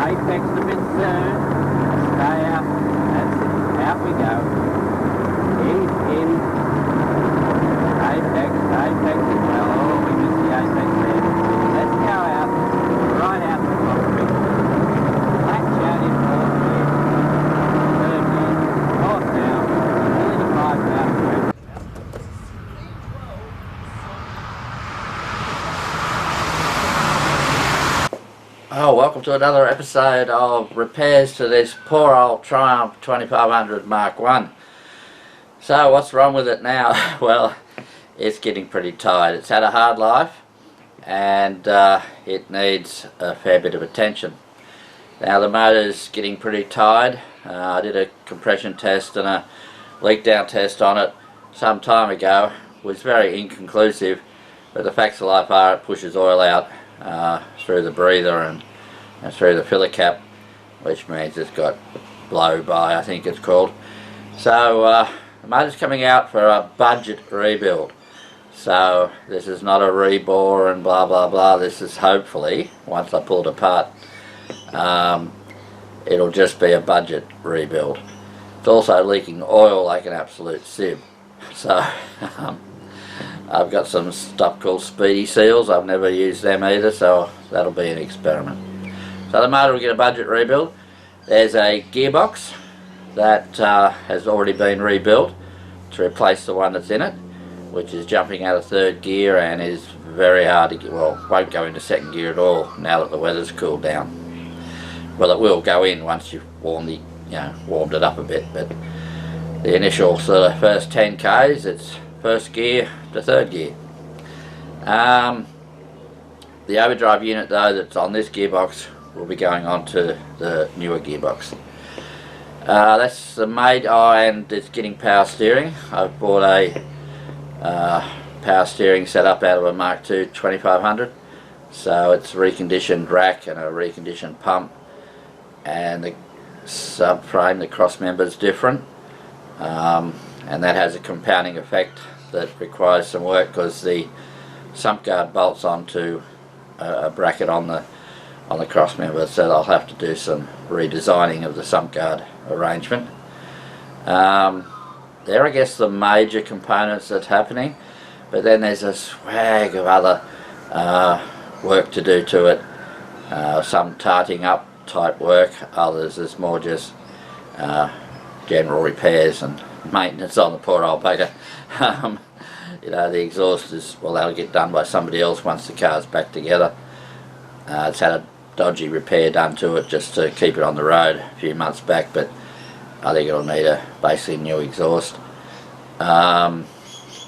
Apex a bit soon. Stay up. That's it. Out we go. In. Apex as well. Oh, we missed the apex there. Let's go out. Right out the concrete. Latch out in fourth gear. Third gear. North now. 35 out. Oh, welcome to another episode of repairs to this poor old Triumph 2500 Mark 1. So what's wrong with it now? Well, it's getting pretty tired. It's had a hard life and it needs a fair bit of attention. Now the motor's getting pretty tired. I did a compression test and a leak down test on it some time ago. It was very inconclusive, but the facts of life are it pushes oil out through the breather and through the filler cap, which means it's got blow by, I think it's called. So the motor's coming out for a budget rebuild. So this is not a rebore and blah blah blah. This is hopefully, once I pull it apart, it'll just be a budget rebuild. It's also leaking oil like an absolute sieve. So I've got some stuff called speedy seals. I've never used them either, so that'll be an experiment. So the motor will get a budget rebuild. There's a gearbox that has already been rebuilt to replace the one that's in it, which is jumping out of third gear and is very hard to get, well, won't go into second gear at all now that the weather's cooled down. Well, it will go in once you've warmed it up a bit, but the initial sort of first 10 k's, it's first gear to third gear. The overdrive unit though that's on this gearbox will be going on to the newer gearbox. That's the and it's getting power steering. I've bought a power steering set up out of a Mark II 2500, so it's a reconditioned rack and a reconditioned pump, and the subframe, the cross member is different, and that has a compounding effect that requires some work because the sump guard bolts onto a bracket on the cross member, so I'll have to do some redesigning of the sump guard arrangement. There I guess the major components that's happening, but then there's a swag of other work to do to it. Some tarting up type work, others is more just general repairs and maintenance on the poor old bugger. You know, the exhaust is, well, that'll get done by somebody else once the car's back together. It's had a dodgy repair done to it just to keep it on the road a few months back, but I think it'll need a basically new exhaust. And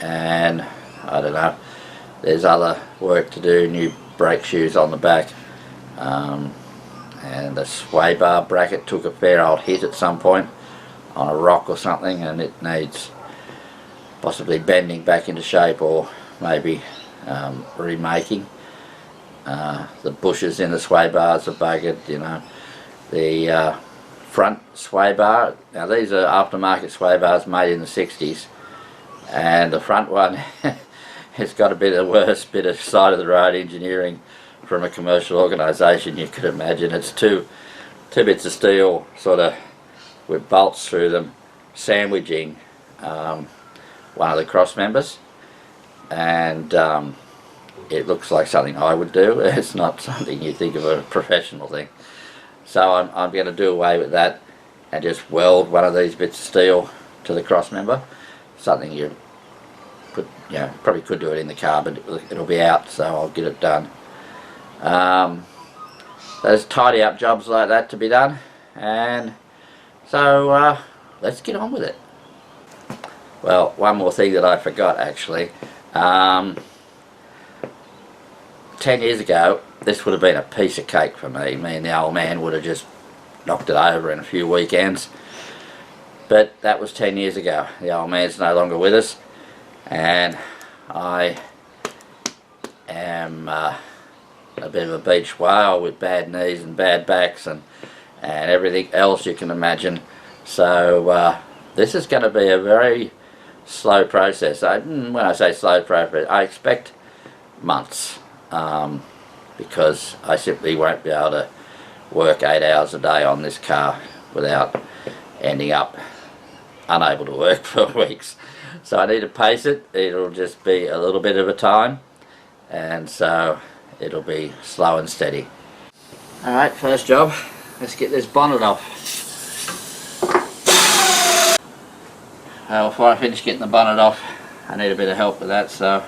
I don't know, there's other work to do, new brake shoes on the back, and the sway bar bracket took a fair old hit at some point on a rock or something, and it needs possibly bending back into shape or maybe remaking. The bushes in the sway bars are buggered, you know. The front sway bar, now these are aftermarket sway bars made in the 60s, and the front one has got a bit of the worst bit of side of the road engineering from a commercial organisation you could imagine. It's two bits of steel sort of with bolts through them sandwiching one of the cross members, and it looks like something I would do. It's not something you think of a professional thing. So I'm going to do away with that and just weld one of these bits of steel to the cross member. Something you could, probably could do it in the car, but it'll be out, so I'll get it done. There's tidy up jobs like that to be done, and so let's get on with it. Well, one more thing that I forgot actually. 10 years ago, this would have been a piece of cake for me. Me and the old man would have just knocked it over in a few weekends. But that was 10 years ago. The old man's no longer with us, and I am a bit of a beach whale with bad knees and bad backs and everything else you can imagine. So this is going to be a very slow process. When I say slow process, I expect months, because I simply won't be able to work 8 hours a day on this car without ending up unable to work for weeks. So I need to pace it. It'll just be a little bit of a time, and so it'll be slow and steady. Alright, first job, let's get this bonnet off. Before I finish getting the bonnet off, I need a bit of help with that, so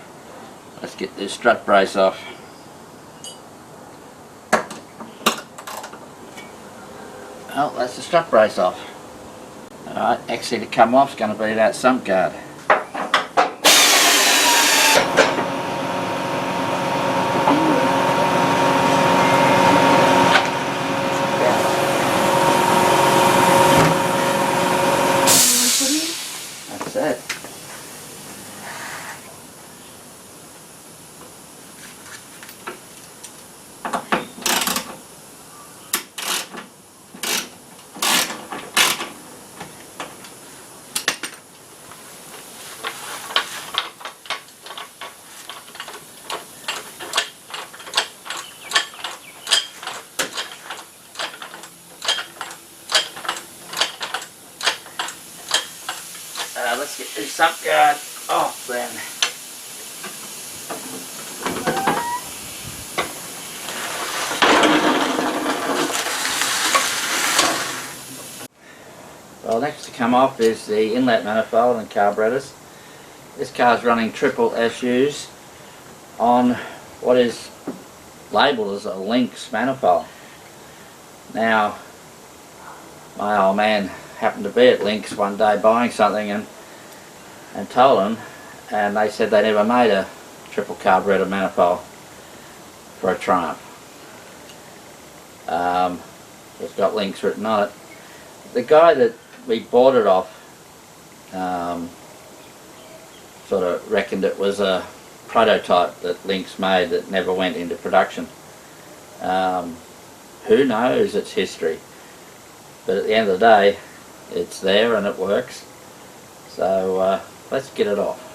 let's get this strut brace off. Oh, that's the strut brace off. Alright, XII to come off is going to be that sump guard. That's it. Let's get this sump guard off then. Well, next to come off is the inlet manifold and carburetors. This car's running triple SUs on what is labelled as a Lynx manifold. Now, my old man happened to be at Lynx one day buying something and told them, and they said they never made a triple carburetor manifold for a Triumph. It's got Lynx written on it. The guy that we bought it off sort of reckoned it was a prototype that Lynx made that never went into production. Who knows its history, but at the end of the day it's there and it works. So let's get it off.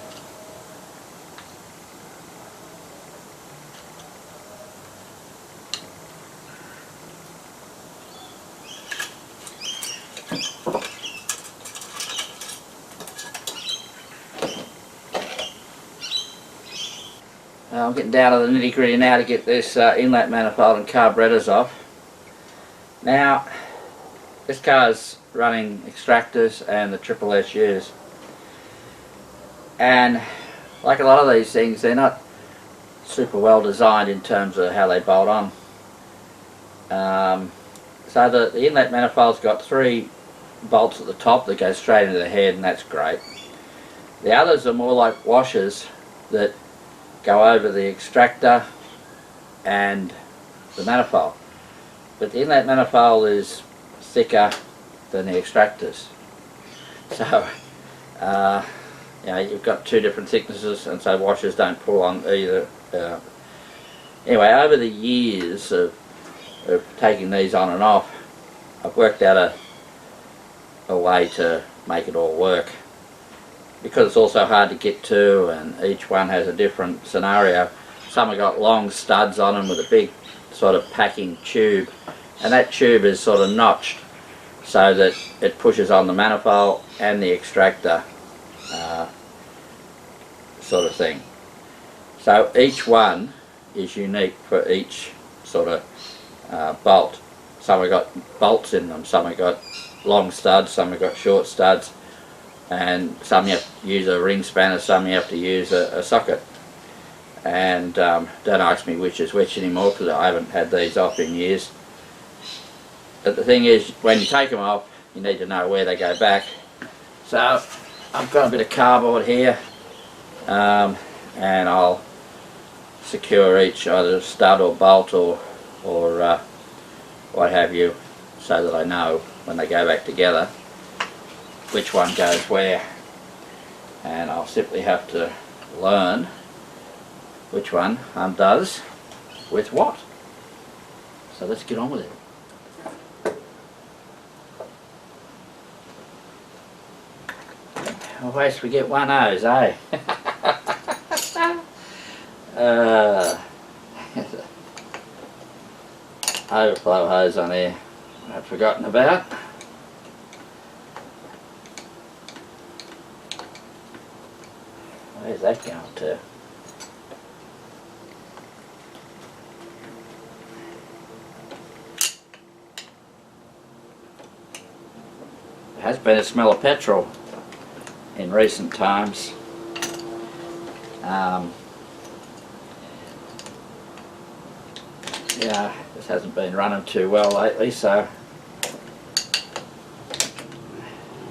I'm getting down to the nitty gritty now to get this inlet manifold and carburetors off. Now, this car's running extractors and the triple SUs, and like a lot of these things, they're not super well designed in terms of how they bolt on. So the inlet manifold's got 3 bolts at the top that go straight into the head, and that's great. The others are more like washers that go over the extractor and the manifold, but the inlet manifold is thicker than the extractors, so you know, you've got 2 different thicknesses, and so washers don't pull on either. Anyway, over the years of taking these on and off, I've worked out a way to make it all work. Because it's also hard to get to, and each one has a different scenario. Some have got long studs on them with a big sort of packing tube, and that tube is sort of notched so that it pushes on the manifold and the extractor sort of thing. So each one is unique for each sort of bolt. Some have got bolts in them, some have got long studs, some have got short studs, and some you have to use a ring spanner, some you have to use a socket. And don't ask me which is which anymore, because I haven't had these off in years. But the thing is, when you take them off, you need to know where they go back, So I've got a bit of cardboard here, and I'll secure each either stud or bolt or what have you, so that I know when they go back together which one goes where, and I'll simply have to learn which one undoes with what. So let's get on with it. Always we get one hose, eh? Overflow hose on here I'd forgotten about. Where's that going to? There has been a smell of petrol in recent times. Yeah, this hasn't been running too well lately, so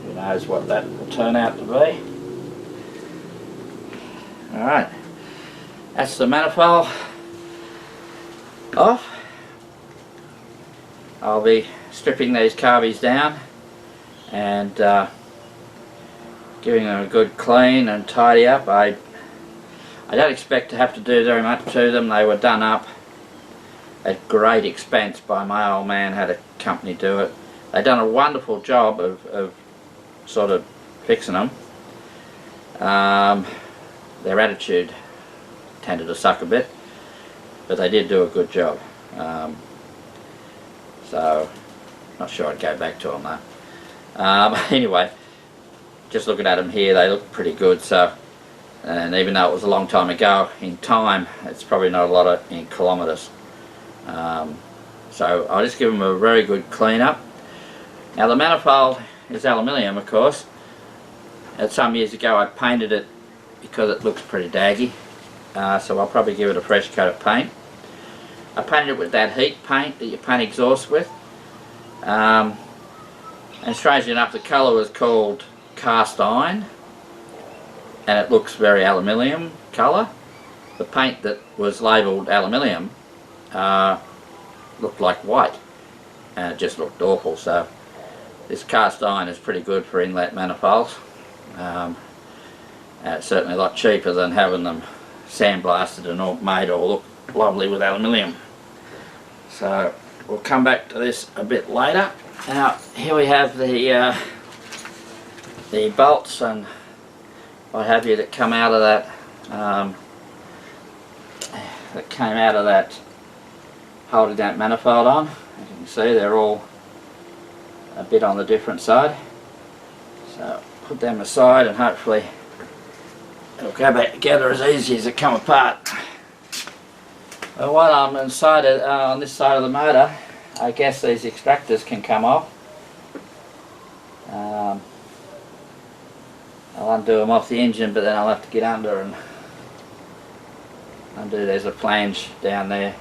who knows what that will turn out to be. Alright, that's the manifold off. I'll be stripping these carbies down and giving them a good clean and tidy up. I don't expect to have to do very much to them. They were done up at great expense by my old man, had a company do it. They've done a wonderful job of sort of fixing them. Their attitude tended to suck a bit, but they did do a good job. So, not sure I'd go back to them though. Anyway, just looking at them here, they look pretty good. So, and even though it was a long time ago, in time, it's probably not a lot of in kilometres. So I'll just give them a very good clean up. Now the manifold is aluminium, of course. Some years ago I painted it because it looks pretty daggy, so I'll probably give it a fresh coat of paint. I painted it with that heat paint that you paint exhaust with, and strangely enough the colour was called cast iron, and it looks very aluminium colour. The paint that was labelled aluminium looked like white, and it just looked awful. So this cast iron is pretty good for inlet manifolds. It's certainly a lot cheaper than having them sandblasted and all made all look lovely with aluminium. So we'll come back to this a bit later. Now here we have the bolts and what have you that come out of that holding that manifold on. As you can see, they're all a bit on the different side. So put them aside and hopefully it'll go back together as easy as it come apart. Well, while I'm inside it, on this side of the motor, I guess these extractors can come off. I'll undo them off the engine, but then I'll have to get under and undo. There's a flange down there.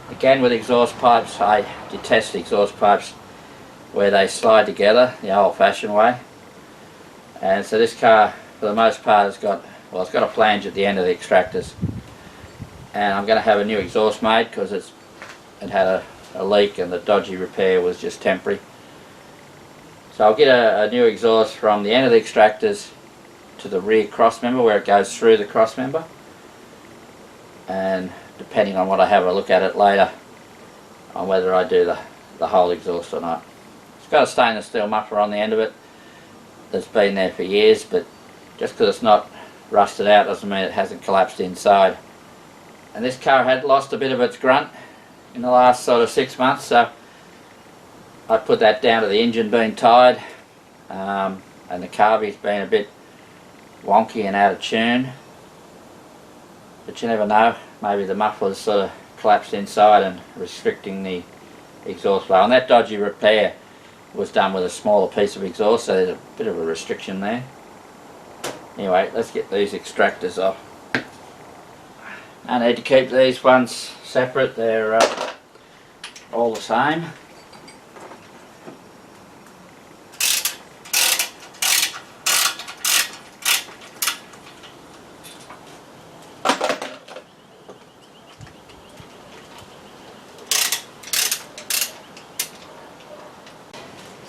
Again, with exhaust pipes, I detest exhaust pipes where they slide together the old-fashioned way. And so this car, for the most part, it's got a flange at the end of the extractors. And I'm going to have a new exhaust made because it had a leak and the dodgy repair was just temporary. So I'll get a new exhaust from the end of the extractors to the rear cross member where it goes through the cross member. And depending on what I have a look at it later, on whether I do the whole exhaust or not. It's got a stainless steel muffler on the end of it that's been there for years, but just because it's not rusted out doesn't mean it hasn't collapsed inside. And this car had lost a bit of its grunt in the last sort of 6 months, so I put that down to the engine being tired, and the carby's been a bit wonky and out of tune. But you never know, maybe the muffler's sort of collapsed inside and restricting the exhaust flow. And that dodgy repair was done with a smaller piece of exhaust, so there's a bit of a restriction there. Anyway, let's get these extractors off. I need to keep these ones separate, they're all the same.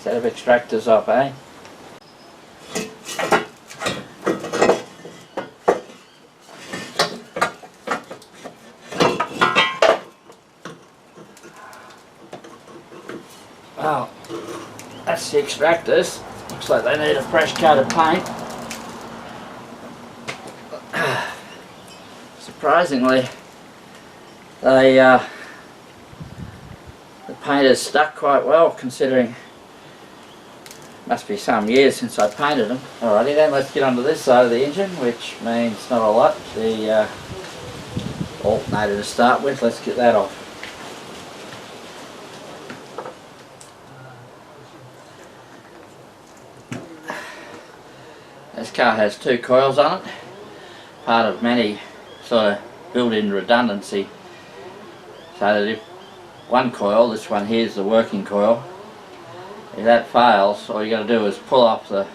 Set of extractors up, eh? Well, that's the extractors. Looks like they need a fresh coat of paint. Surprisingly, the paint has stuck quite well, considering must be some years since I painted them. Alrighty then, let's get onto this side of the engine, which means not a lot. The alternator to start with, let's get that off. This car has two coils on it, part of many sort of built-in redundancy, so that if one coil, this one here is the working coil, if that fails, all you got to do is pull off the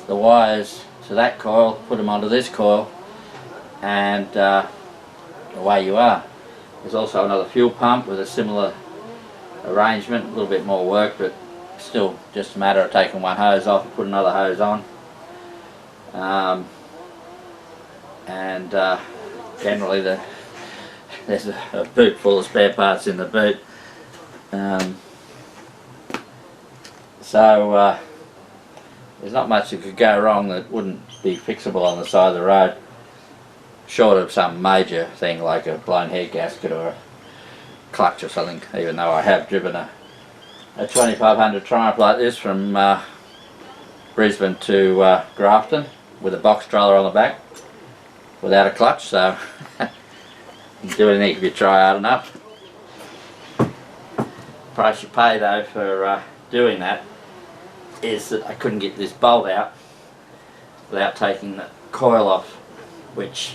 wires to that coil, put them onto this coil, and away you are. There's also another fuel pump with a similar arrangement, a little bit more work, but still just a matter of taking one hose off and put another hose on. Generally there's a boot full of spare parts in the boot. So there's not much that could go wrong that wouldn't be fixable on the side of the road, short of some major thing like a blown head gasket or a clutch or something, even though I have driven a 2500 Triumph like this from Brisbane to Grafton with a box trailer on the back without a clutch, so you can do anything if you try hard enough. Price you pay though for doing that is that I couldn't get this bolt out without taking the coil off, which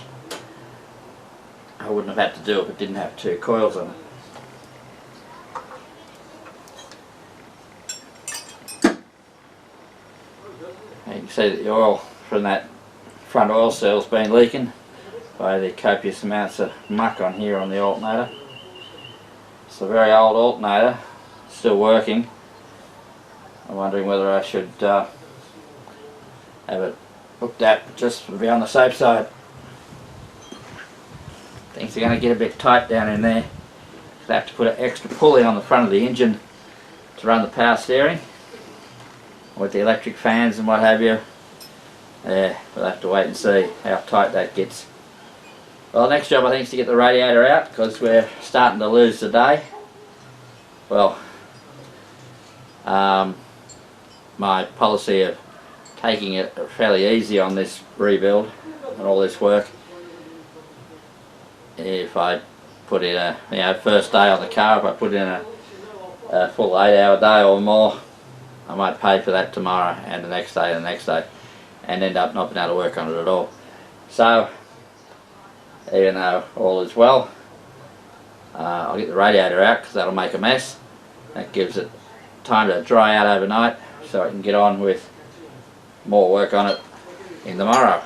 I wouldn't have had to do if it didn't have two coils on it. And you can see that the oil from that front oil cell's been leaking by the copious amounts of muck on here on the alternator. It's a very old alternator, still working. I'm wondering whether I should have it looked at just to be on the safe side. Things are going to get a bit tight down in there. I have to put an extra pulley on the front of the engine to run the power steering with the electric fans and what have you. Yeah, we'll have to wait and see how tight that gets. Well, the next job I think is to get the radiator out, because we're starting to lose the day. Well, my policy of taking it fairly easy on this rebuild and all this work, if I put in a first day on the car, if I put in a full 8-hour day or more, I might pay for that tomorrow and the next day and the next day, and end up not being able to work on it at all. So even though all is well, I'll get the radiator out because that'll make a mess. That gives it time to dry out overnight so I can get on with more work on it in the morrow.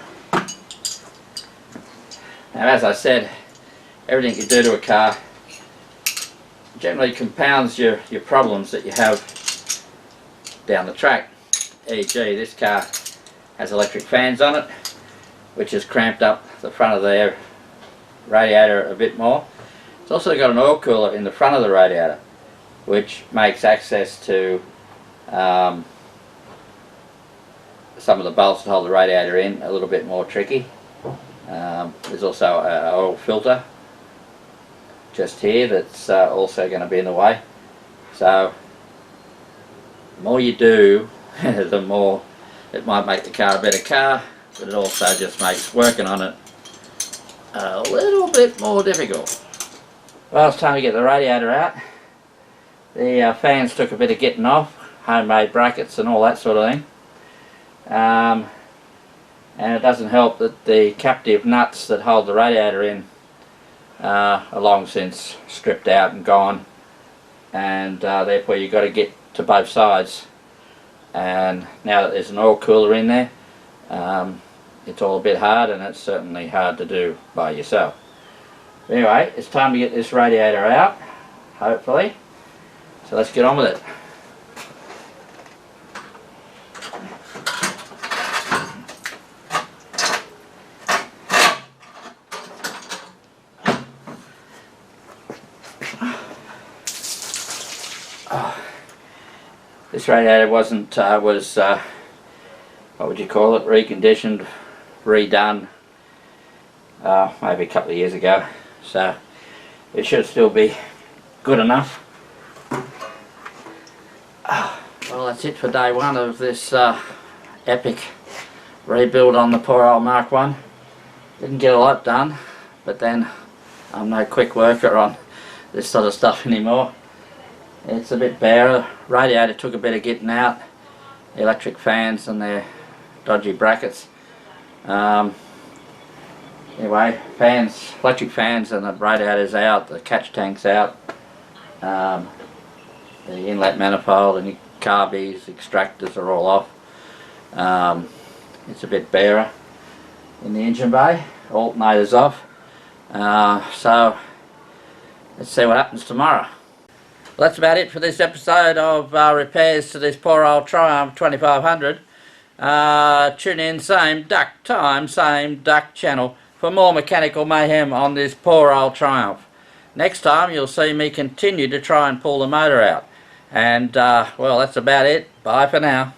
Now, as I said, everything you do to a car generally compounds your problems that you have down the track. E.g., this car has electric fans on it, which has cramped up the front of the radiator a bit more. It's also got an oil cooler in the front of the radiator, which makes access to some of the bolts that hold the radiator in a little bit more tricky. There's also an oil filter just here that's also going to be in the way. So the more you do, the more it might make the car a better car, but it also just makes working on it a little bit more difficult. Well, it's time to get the radiator out. The fans took a bit of getting off, homemade brackets and all that sort of thing. And it doesn't help that the captive nuts that hold the radiator in are long since stripped out and gone, and therefore you've got to get to both sides. And now that there's an oil cooler in there, it's all a bit hard, and it's certainly hard to do by yourself. Anyway, it's time to get this radiator out, hopefully. So let's get on with it. This radiator wasn't, what would you call it, reconditioned, redone, maybe a couple of years ago, so it should still be good enough. Well, that's it for day one of this epic rebuild on the poor old Mark I. Didn't get a lot done, but then I'm no quick worker on this sort of stuff anymore. It's a bit bare. Radiator took a bit of getting out. The electric fans and their dodgy brackets. Anyway, electric fans and the radiator's out, the catch tank's out, the inlet manifold and the carbies, extractors are all off. It's a bit barer in the engine bay. Alternator's off. So let's see what happens tomorrow. Well, that's about it for this episode of repairs to this poor old Triumph 2500. Tune in, same duck time, same duck channel for more mechanical mayhem on this poor old Triumph. Next time you'll see me continue to try and pull the motor out. And well, that's about it. Bye for now.